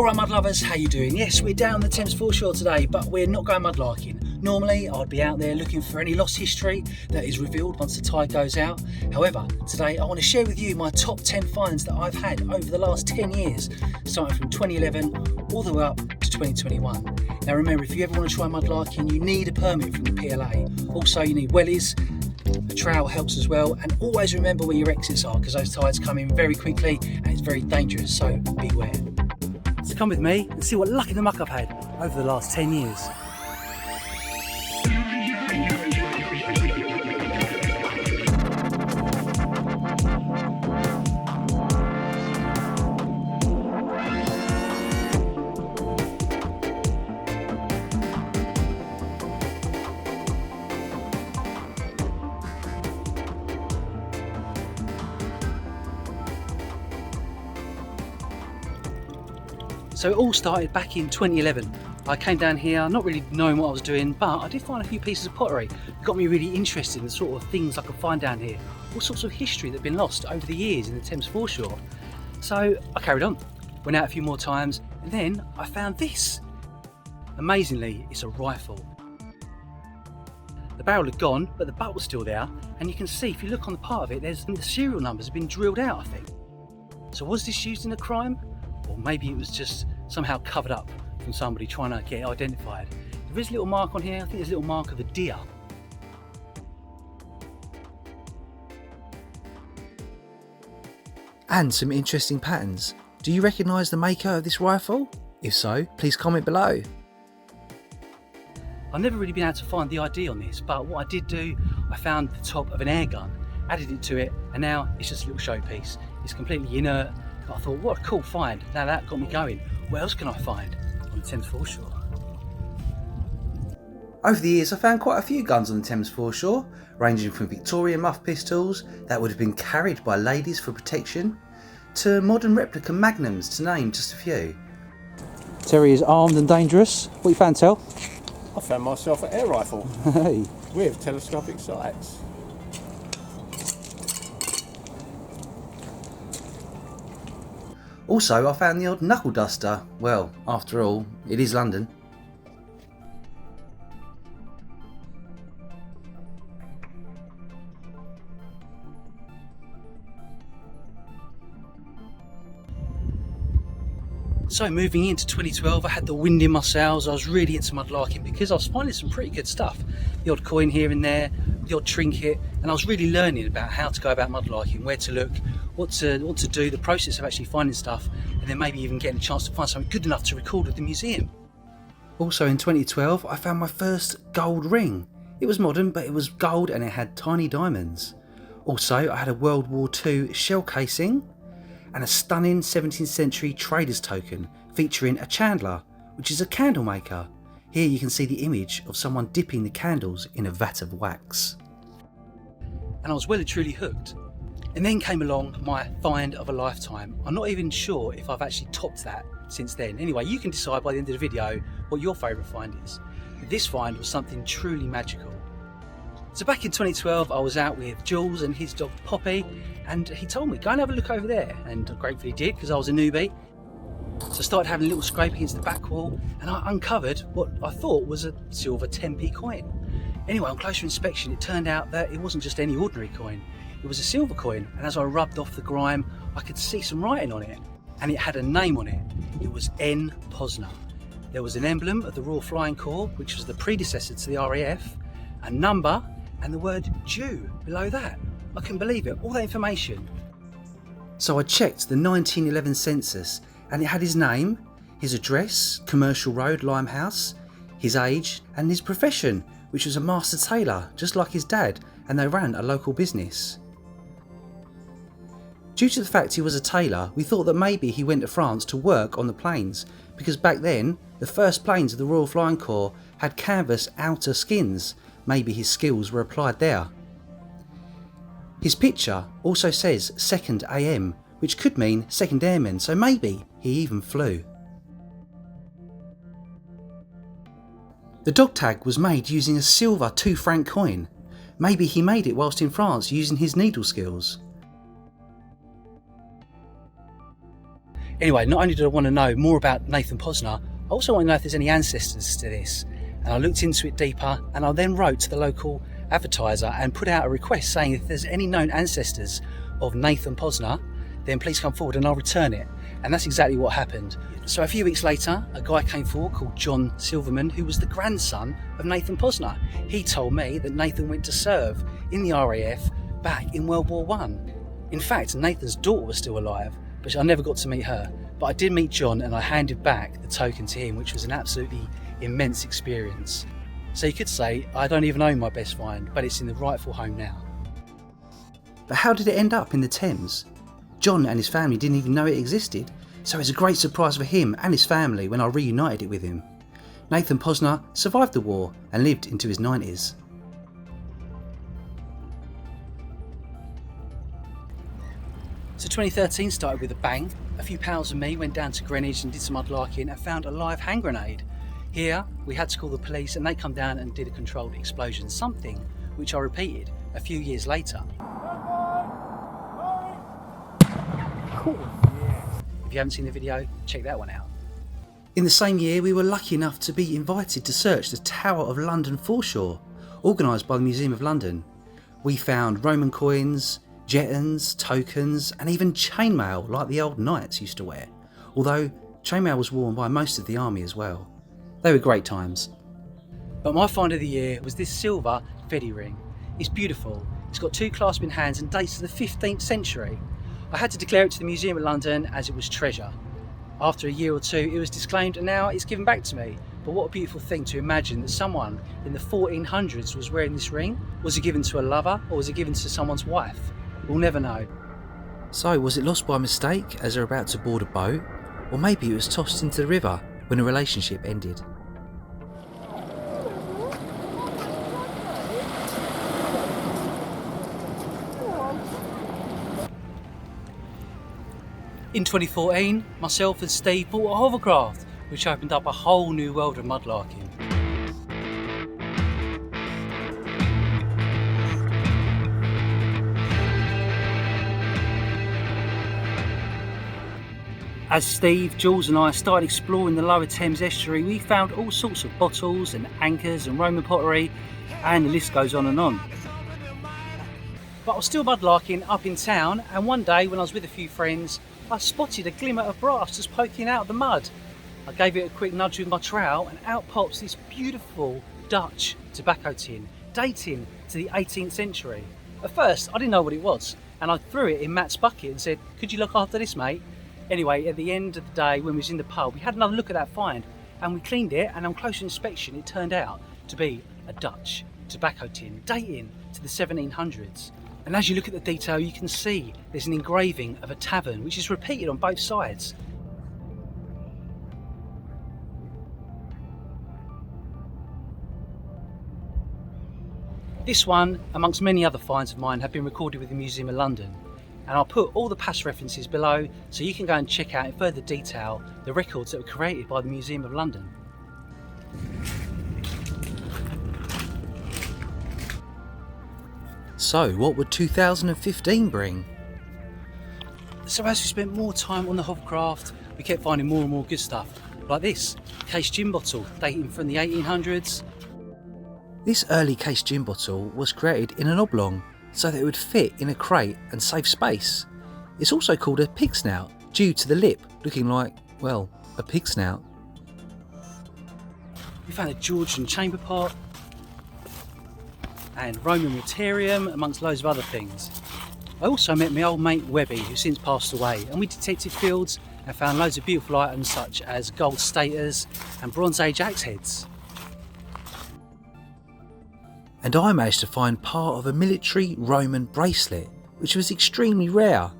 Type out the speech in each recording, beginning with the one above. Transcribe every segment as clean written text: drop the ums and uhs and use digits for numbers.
Alright mud lovers, how you doing? Yes, we're down the Thames foreshore today, but we're not going mudlarking. Normally I'd be out there looking for any lost history that is revealed once the tide goes out. However, today I want to share with you my top 10 finds that I've had over the last 10 years, starting from 2011 all the way up to 2021. Now remember, if you ever want to try mudlarking, you need a permit from the PLA. Also you need wellies, a trowel helps as well, and always remember where your exits are because those tides come in very quickly and it's very dangerous, so beware. So come with me and see what luck in the muck I've had over the last 10 years. So it all started back in 2011. I came down here not really knowing what I was doing, but I did find a few pieces of pottery. It got me really interested in the sort of things I could find down here, all sorts of history that had been lost over the years in the Thames foreshore. So I carried on, went out a few more times, and then I found this. Amazingly, it's a rifle. The barrel had gone, but the butt was still there, and you can see if you look on the part of it, the serial numbers have been drilled out, I think. So was this used in a crime? Or maybe it was just somehow covered up from somebody trying to get it identified. There is a little mark on here, I think there's a little mark of a deer. And some interesting patterns. Do you recognise the maker of this rifle? If so, please comment below. I've never really been able to find the ID on this, but what I did do, I found the top of an air gun, added it to it, and now it's just a little showpiece. It's completely inert. I thought, what a cool find. Now that got me going. What else can I find on the Thames foreshore? Over the years I found quite a few guns on the Thames foreshore, ranging from Victorian muff pistols that would have been carried by ladies for protection, to modern replica Magnums, to name just a few. Terry is armed and dangerous. What you found, Tel? I found myself an air rifle Hey. with telescopic sights. Also, I found the odd knuckle duster. Well, after all, it is London. So moving into 2012, I had the wind in my sails. I was really into mudlarking because I was finding some pretty good stuff. The odd coin here and there, the odd trinket, and I was really learning about how to go about mudlarking, where to look, what to do, the process of actually finding stuff, and then maybe even getting a chance to find something good enough to record at the museum. Also in 2012, I found my first gold ring. It was modern, but it was gold and it had tiny diamonds. Also, I had a World War II shell casing and a stunning 17th century trader's token featuring a chandler, which is a candle maker. Here you can see the image of someone dipping the candles in a vat of wax. And I was well and truly hooked. And then came along my find of a lifetime. I'm not even sure if I've actually topped that since then. Anyway, you can decide by the end of the video what your favourite find is. This find was something truly magical. So back in 2012, I was out with Jules and his dog Poppy, and he told me, go and have a look over there. And I gratefully did, because I was a newbie. So I started having a little scrape against the back wall, and I uncovered what I thought was a silver 10p coin. Anyway, on closer inspection, it turned out that it wasn't just any ordinary coin. It was a silver coin, and as I rubbed off the grime, I could see some writing on it, and it had a name on it. It was N. Posner. There was an emblem of the Royal Flying Corps, which was the predecessor to the RAF, a number, and the word Jew below that. I couldn't believe it, all that information. So I checked the 1911 census, and it had his name, his address, Commercial Road, Limehouse, his age, and his profession, which was a master tailor, just like his dad, and they ran a local business. Due to the fact he was a tailor, we thought that maybe he went to France to work on the planes, because back then, the first planes of the Royal Flying Corps had canvas outer skins. Maybe his skills were applied there. His picture also says 2nd AM, which could mean 2nd Airman, so maybe he even flew. The dog tag was made using a silver 2 franc coin. Maybe he made it whilst in France using his needle skills. Anyway, not only did I want to know more about Nathan Posner, I also want to know if there's any ancestors to this. And I looked into it deeper, and I then wrote to the local advertiser and put out a request saying if there's any known ancestors of Nathan Posner, then please come forward and I'll return it. And that's exactly what happened. So a few weeks later, a guy came forward called John Silverman, who was the grandson of Nathan Posner. He told me that Nathan went to serve in the RAF back in World War I. In fact, Nathan's daughter was still alive, but I never got to meet her. But I did meet John, and I handed back the token to him, which was an absolutely immense experience. So you could say I don't even own my best find, but it's in the rightful home now. But how did it end up in the Thames? John and his family didn't even know it existed, so it was a great surprise for him and his family when I reunited it with him. Nathan Posner survived the war and lived into his 90s. So 2013 started with a bang. A few pals and me went down to Greenwich and did some mudlarking and found a live hand grenade. Here we had to call the police and they come down and did a controlled explosion, something which I repeated a few years later. Cool. If you haven't seen the video, check that one out. In the same year, we were lucky enough to be invited to search the Tower of London foreshore, organised by the Museum of London. We found Roman coins, jettons, tokens, and even chainmail like the old knights used to wear, although chainmail was worn by most of the army as well. They were great times. But my find of the year was this silver Fedi ring. It's beautiful, it's got two clasping hands and dates to the 15th century. I had to declare it to the Museum of London as it was treasure. After a year or two it was disclaimed and now it's given back to me. But what a beautiful thing to imagine that someone in the 1400s was wearing this ring. Was it given to a lover or was it given to someone's wife? We'll never know. So was it lost by mistake as they were about to board a boat? Or maybe it was tossed into the river when a relationship ended. In 2014, myself and Steve bought a Hovercraft, which opened up a whole new world of mudlarking. As Steve, Jules and I started exploring the lower Thames estuary, we found all sorts of bottles and anchors and Roman pottery, and the list goes on and on. But I was still mudlarking up in town, and one day when I was with a few friends, I spotted a glimmer of brass just poking out of the mud. I gave it a quick nudge with my trowel and out pops this beautiful Dutch tobacco tin dating to the 18th century. At first I didn't know what it was and I threw it in Matt's bucket and said, "Could you look after this, mate?" Anyway, at the end of the day when we was in the pub, we had another look at that find and we cleaned it, and on closer inspection it turned out to be a Dutch tobacco tin dating to the 1700s. And as you look at the detail you can see there's an engraving of a tavern which is repeated on both sides. This one, amongst many other finds of mine, have been recorded with the Museum of London, and I'll put all the past references below so you can go and check out in further detail the records that were created by the Museum of London. So what would 2015 bring? So as we spent more time on the Hovercraft, we kept finding more and more good stuff, like this case gin bottle dating from the 1800s. This early case gin bottle was created in an oblong so that it would fit in a crate and save space. It's also called a pig snout due to the lip looking like, well, a pig snout. We found a Georgian chamber pot and Roman Rotarium, amongst loads of other things. I also met my old mate Webby, who since passed away, and we detected fields and found loads of beautiful items such as gold staters and Bronze Age axe heads. And I managed to find part of a military Roman bracelet, which was extremely rare.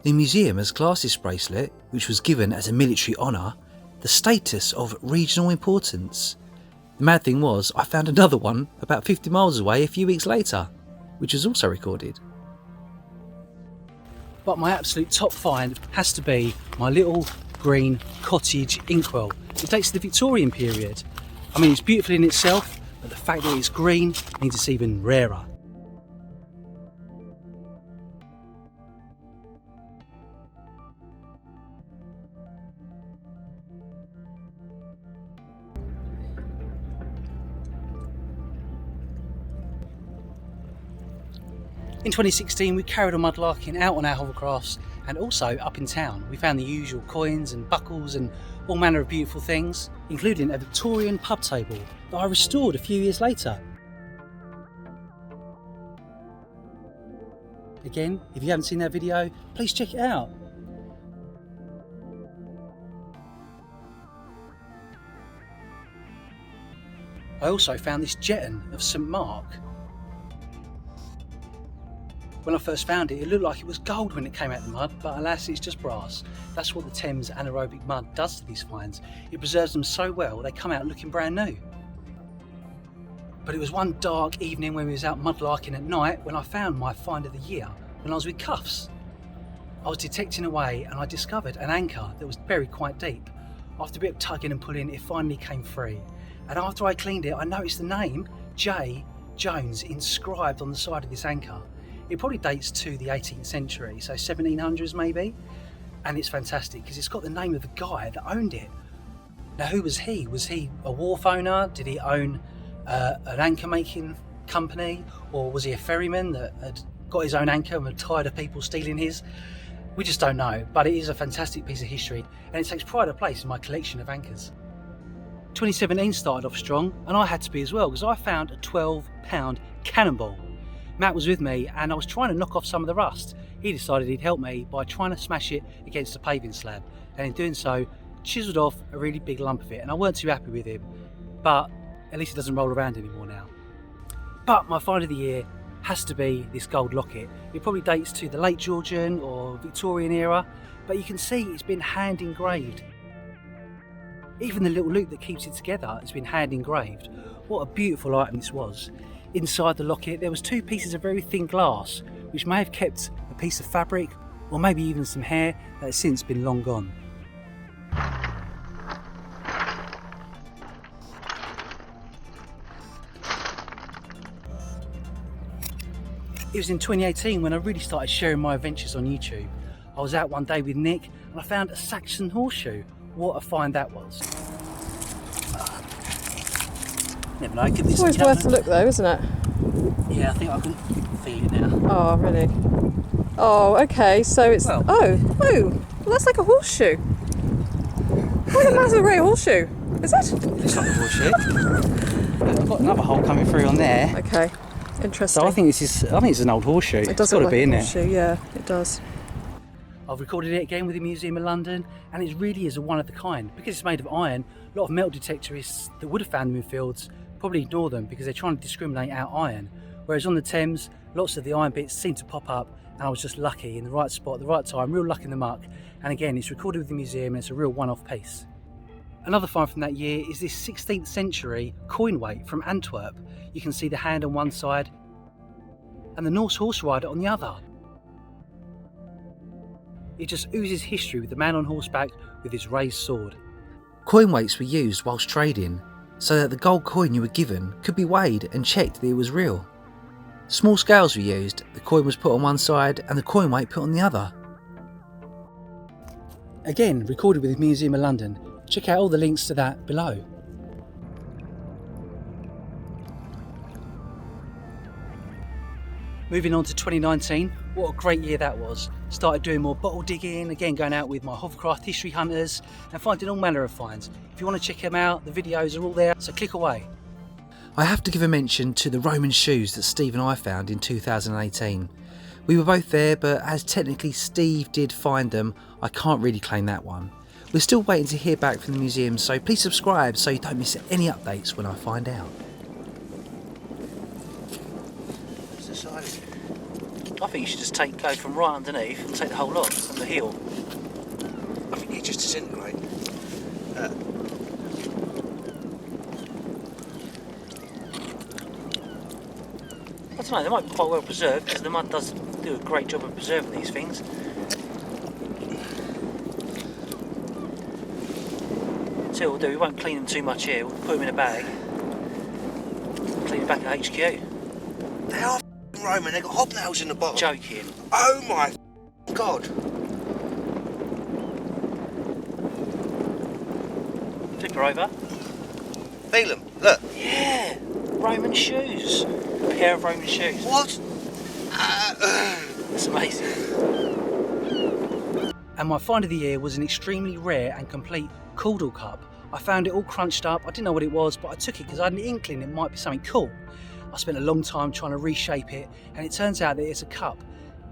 The museum has classed this bracelet, which was given as a military honour, the status of regional importance. The mad thing was, I found another one about 50 miles away a few weeks later, which was also recorded. But my absolute top find has to be my little green cottage inkwell. It dates to the Victorian period. I mean, it's beautiful in itself, but the fact that it's green means it's even rarer. In 2016 we carried on mudlarking out on our hovercrafts and also up in town. We found the usual coins and buckles and all manner of beautiful things, including a Victorian pub table that I restored a few years later. Again, if you haven't seen that video, please check it out. I also found this jetton of St Mark. When I first found it, it looked like it was gold when it came out of the mud, but alas, it's just brass. That's what the Thames anaerobic mud does to these finds. It preserves them so well, they come out looking brand new. But it was one dark evening when we was out mudlarking at night when I found my find of the year when I was with Cuffs. I was detecting away and I discovered an anchor that was buried quite deep. After a bit of tugging and pulling, it finally came free. And after I cleaned it, I noticed the name J. Jones inscribed on the side of this anchor. It probably dates to the 18th century, so 1700s maybe. And it's fantastic because it's got the name of the guy that owned it. Now, who was he? Was he a wharf owner? Did he own an anchor making company? Or was he a ferryman that had got his own anchor and was tired of people stealing his? We just don't know, but it is a fantastic piece of history and it takes pride of place in my collection of anchors. 2017 started off strong and I had to be as well because I found a 12-pound cannonball. Matt was with me and I was trying to knock off some of the rust. He decided he'd help me by trying to smash it against a paving slab, and in doing so chiselled off a really big lump of it, and I weren't too happy with him, but at least it doesn't roll around anymore now. But my find of the year has to be this gold locket. It probably dates to the late Georgian or Victorian era, but you can see it's been hand engraved. Even the little loop that keeps it together has been hand engraved. What a beautiful item this was. Inside the locket there was two pieces of very thin glass which may have kept a piece of fabric or maybe even some hair that has since been long gone. It was in 2018 when I really started sharing my adventures on YouTube. I was out one day with Nick and I found a Saxon Horseshoe. What a find that was. Never know, give this It's always worth a look though, isn't it? Yeah, I think I can feel it now. Oh, really? Oh, okay, so it's... Well, well, that's like a horseshoe. What a massive great horseshoe. Is it? It's not a horseshoe. I've got another hole coming through on there. Okay, interesting. So I think it's an old horseshoe. It does got look to be, like a isn't horseshoe, yeah, it does. I've recorded it again with the Museum of London and it really is a one of the kind. Because it's made of iron, a lot of metal detectorists that would have found them in fields probably ignore them because they're trying to discriminate out iron. Whereas on the Thames, lots of the iron bits seem to pop up and I was just lucky in the right spot at the right time, real luck in the muck. And again, it's recorded with the museum and it's a real one-off piece. Another find from that year is this 16th century coin weight from Antwerp. You can see the hand on one side and the Norse horse rider on the other. It just oozes history with the man on horseback with his raised sword. Coin weights were used whilst trading, so that the gold coin you were given could be weighed and checked that it was real. Small scales were used, the coin was put on one side and the coin weight put on the other. Again, recorded with the Museum of London. Check out all the links to that below. Moving on to 2019, what a great year that was. Started doing more bottle digging, again going out with my Hovercraft history hunters and finding all manner of finds. If you want to check them out, the videos are all there, so click away. I have to give a mention to the Roman shoes that Steve and I found in 2018. We were both there, but as technically Steve did find them, I can't really claim that one. We're still waiting to hear back from the museum, so please subscribe so you don't miss any updates when I find out. I think you should just go from right underneath and take the whole lot from the heel. I think you just disintegrate. I don't know, they might be quite well preserved because the mud does do a great job of preserving these things. So what we'll do, we won't clean them too much here, we'll put them in a bag, clean it back at HQ. They are Roman, they've got hobnails in the bottom. Joking. Oh my God. Flip her over. Feel them, look. Yeah, Roman shoes. A pair of Roman shoes. What? It's amazing. And my find of the year was an extremely rare and complete Cawdle Cup. I found it all crunched up. I didn't know what it was, but I took it because I had an inkling it might be something cool. I spent a long time trying to reshape it, and it turns out that it's a cup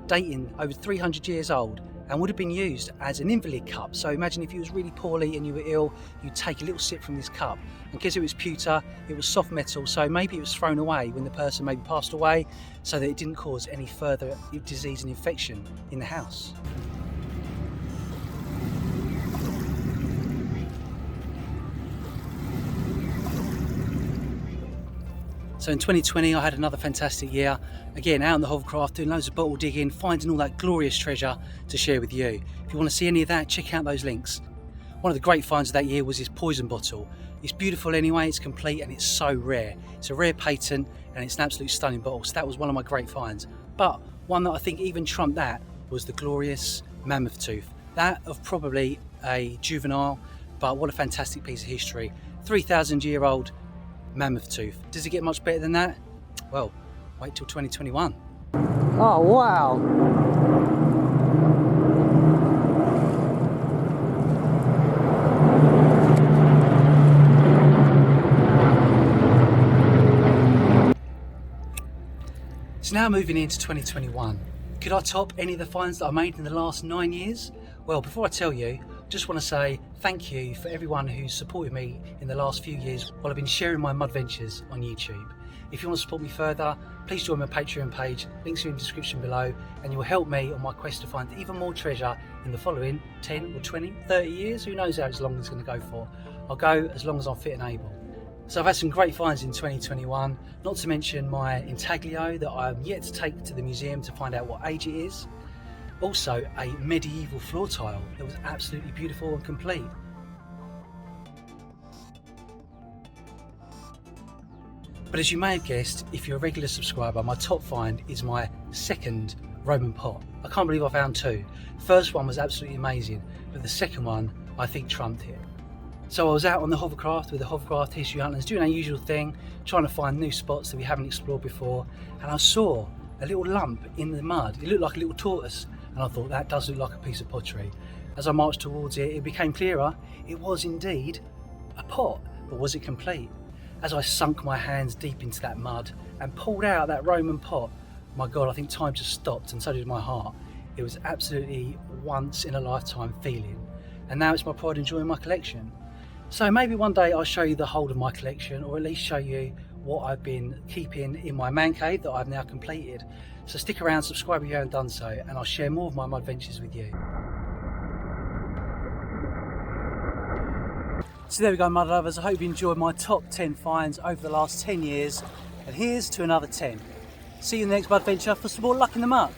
dating over 300 years old and would have been used as an invalid cup. So imagine if you was really poorly and you were ill, you'd take a little sip from this cup. And because it was pewter, it was soft metal, so maybe it was thrown away when the person maybe passed away, so that it didn't cause any further disease and infection in the house. So in 2020 I had another fantastic year, again out in the Hovercraft doing loads of bottle digging, finding all that glorious treasure to share with you. If you want to see any of that, check out those links. One of the great finds of that year was this poison bottle. It's beautiful anyway, it's complete and it's so rare. It's a rare patent and it's an absolute stunning bottle, so that was one of my great finds. But one that I think even trumped that was the glorious mammoth tooth. That of probably a juvenile, but what a fantastic piece of history. 3,000-year-old mammoth tooth. Does it get much better than that? Well, wait till 2021. Oh, wow. So now moving into 2021. Could I top any of the finds that I made in the last 9 years? Well, before I tell you, just want to say thank you for everyone who's supported me in the last few years while I've been sharing my mud ventures on YouTube. If you want to support me further, please join my Patreon page, links are in the description below, and you'll help me on my quest to find even more treasure in the following 10 or 20, 30 years, who knows how long it's going to go for. I'll go as long as I'm fit and able. So I've had some great finds in 2021, not to mention my Intaglio that I'm yet to take to the museum to find out what age it is. Also a medieval floor tile that was absolutely beautiful and complete. But as you may have guessed, if you're a regular subscriber, my top find is my second Roman pot. I can't believe I found two. The first one was absolutely amazing, but the second one I think trumped it. So I was out on the Hovercraft with the Hovercraft History Hunters doing our usual thing, trying to find new spots that we haven't explored before, and I saw a little lump in the mud. It looked like a little tortoise, and I thought that does look like a piece of pottery. As I marched towards it, it became clearer. It was indeed a pot, but was it complete? As I sunk my hands deep into that mud and pulled out that Roman pot, my God, I think time just stopped, and so did my heart. It was absolutely once in a lifetime feeling, and now it's my pride and joy in my collection. So maybe one day I'll show you the whole of my collection, or at least show you what I've been keeping in my man cave that I've now completed. So stick around, subscribe if you haven't done so, and I'll share more of my mud ventures with you. So there we go, mud lovers. I hope you enjoyed my top 10 finds over the last 10 years, and here's to another 10. See you in the next mud venture for some more luck in the muck.